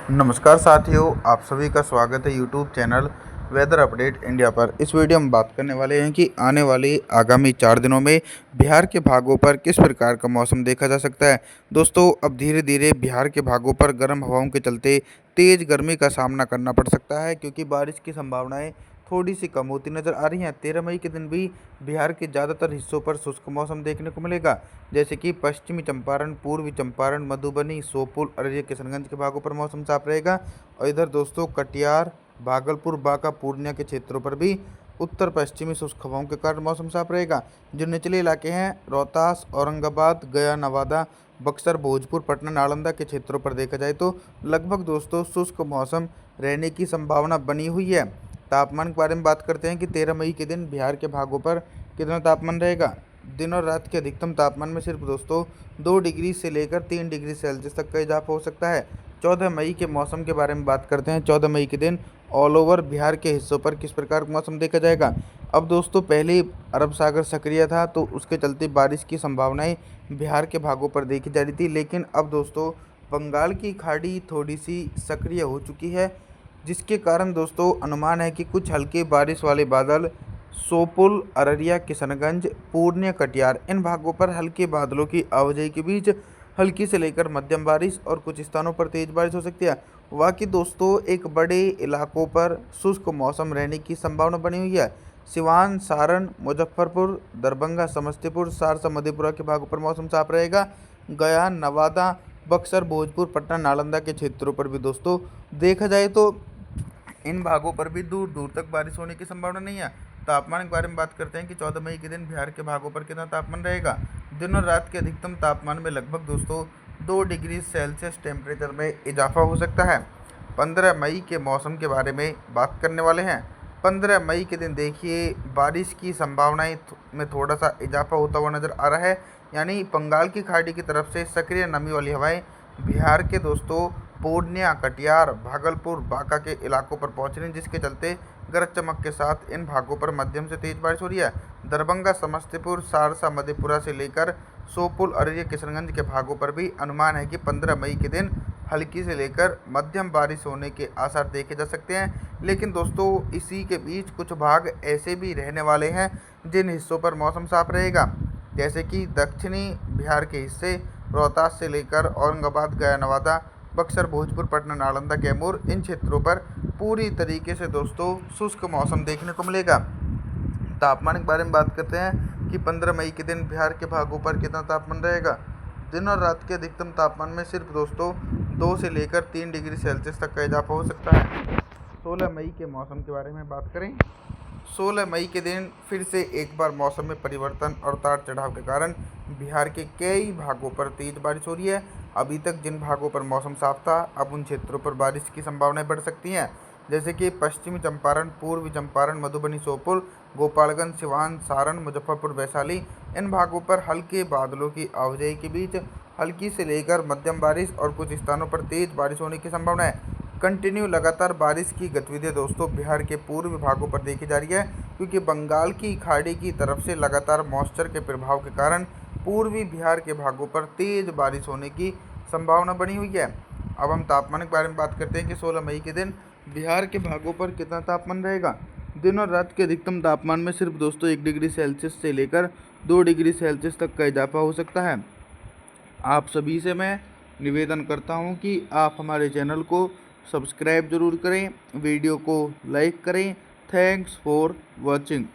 नमस्कार साथियों, आप सभी का स्वागत है YouTube channel weather update India पर। इस वीडियो में बात करने वाले हैं कि आने वाले आगामी 4 दिनों में बिहार के भागों पर किस प्रकार का मौसम देखा जा सकता है। दोस्तों, अब धीरे धीरे बिहार के भागों पर गर्म हवाओं के चलते तेज़ गर्मी का सामना करना पड़ सकता है, क्योंकि बारिश की संभावनाएं थोड़ी सी कम होती नज़र आ रही हैं। 13 मई के दिन भी बिहार के ज़्यादातर हिस्सों पर शुष्क मौसम देखने को मिलेगा, जैसे कि पश्चिमी चंपारण, पूर्वी चंपारण, मधुबनी, शोपुर, अररिया, किशनगंज के भागों पर मौसम साफ रहेगा। और इधर दोस्तों कटिहार, भागलपुर, बांका, पूर्णिया के क्षेत्रों पर भी उत्तर पश्चिमी शुष्क हवाओं के कारण मौसम साफ रहेगा। जो निचले इलाके हैं रोहतास, औरंगाबाद, गया, नवादा, बक्सर, भोजपुर, पटना, नालंदा के क्षेत्रों पर देखा जाए तो लगभग दोस्तों शुष्क मौसम रहने की संभावना बनी हुई है। तापमान के बारे में बात करते हैं कि 13 मई के दिन बिहार के भागों पर कितना तापमान रहेगा। दिन और रात के अधिकतम तापमान में सिर्फ दोस्तों 2 डिग्री से लेकर 3 डिग्री सेल्सियस तक का इजाफा हो सकता है। 14 मई के मौसम के बारे में बात करते हैं। 14 मई के दिन ऑल ओवर बिहार के हिस्सों पर किस प्रकार का मौसम देखा जाएगा। अब दोस्तों पहले अरब सागर सक्रिय था, तो उसके चलते बारिश की संभावनाएं बिहार के भागों पर देखी जा रही थी, लेकिन अब दोस्तों बंगाल की खाड़ी थोड़ी सी सक्रिय हो चुकी है, जिसके कारण दोस्तों अनुमान है कि कुछ हल्के बारिश वाले बादल सोपुल, अररिया, किशनगंज, पूर्णिया, कटिहार इन भागों पर हल्के बादलों की आवाजाही के बीच हल्की से लेकर मध्यम बारिश और कुछ स्थानों पर तेज बारिश हो सकती है। बाकी दोस्तों एक बड़े इलाकों पर शुष्क मौसम रहने की संभावना बनी हुई है। सिवान, सारण, मुजफ्फरपुर, दरभंगा, समस्तीपुर, सहरसा, मधेपुरा के भागों पर मौसम साफ रहेगा। गया, नवादा, बक्सर, भोजपुर, पटना, नालंदा के क्षेत्रों पर भी दोस्तों देखा जाए तो इन भागों पर भी दूर दूर तक बारिश होने की संभावना नहीं है। तापमान के बारे में बात करते हैं कि 14 मई के दिन बिहार के भागों पर कितना तापमान रहेगा। दिन और रात के अधिकतम तापमान में लगभग दोस्तों 2 डिग्री सेल्सियस टेम्परेचर में इजाफा हो सकता है। 15 मई के मौसम के बारे में बात करने वाले हैं। 15 मई के दिन देखिए बारिश की संभावनाएं में थोड़ा सा इजाफा होता हुआ नज़र आ रहा है, यानी बंगाल की खाड़ी की तरफ से सक्रिय नमी वाली हवाएं बिहार के दोस्तों पूर्णिया, कटिहार, भागलपुर, बांका के इलाकों पर पहुंच रही हैं, जिसके चलते गरज चमक के साथ इन भागों पर मध्यम से तेज बारिश हो रही है। दरभंगा, समस्तीपुर, सहरसा, मधेपुरा से लेकर शोपुर, अररिया, किशनगंज के भागों पर भी अनुमान है कि 15 मई के दिन हल्की से लेकर मध्यम बारिश होने के आसार देखे जा सकते हैं। लेकिन दोस्तों इसी के बीच कुछ भाग ऐसे भी रहने वाले हैं जिन हिस्सों पर मौसम साफ रहेगा, जैसे कि दक्षिणी बिहार के हिस्से रोहतास से लेकर औरंगाबाद, गया, नवादा, बक्सर, भोजपुर, पटना, नालंदा, कैमूर इन क्षेत्रों पर पूरी तरीके से दोस्तों शुष्क मौसम देखने को मिलेगा। तापमान के बारे में बात करते हैं कि 15 मई के दिन बिहार के भागों पर कितना तापमान रहेगा। दिन और रात के अधिकतम तापमान में सिर्फ दोस्तों 2 से लेकर 3 डिग्री सेल्सियस तक का इजाफा हो सकता है। 16 मई के मौसम के बारे में बात करें। 16 मई के दिन फिर से एक बार मौसम में परिवर्तन और उतार चढ़ाव के कारण बिहार के कई भागों पर तेज बारिश हो रही है। अभी तक जिन भागों पर मौसम साफ था, अब उन क्षेत्रों पर बारिश की संभावनाएं बढ़ सकती हैं, जैसे कि पश्चिमी चंपारण, पूर्वी चंपारण, मधुबनी, शोपुर, गोपालगंज, सिवान, सारण, मुजफ्फरपुर, वैशाली इन भागों पर हल्के बादलों की आवाजाही के बीच हल्की से लेकर मध्यम बारिश और कुछ स्थानों पर तेज बारिश होने की संभावना है। कंटिन्यू लगातार बारिश की गतिविधियां दोस्तों बिहार के पूर्वी भागों पर देखी जा रही है, क्योंकि बंगाल की खाड़ी की तरफ से लगातार मॉइस्चर के प्रभाव के कारण पूर्वी बिहार के भागों पर तेज बारिश होने की संभावना बनी हुई है। अब हम तापमान के बारे में बात करते हैं कि 16 मई के दिन बिहार के भागों पर कितना तापमान रहेगा। दिन और रात के अधिकतम तापमान में सिर्फ दोस्तों 1 डिग्री सेल्सियस से लेकर 2 डिग्री सेल्सियस तक का इजाफा हो सकता है। आप सभी से मैं निवेदन करता हूं कि आप हमारे चैनल को सब्सक्राइब जरूर करें, वीडियो को लाइक करें। Thanks for watching.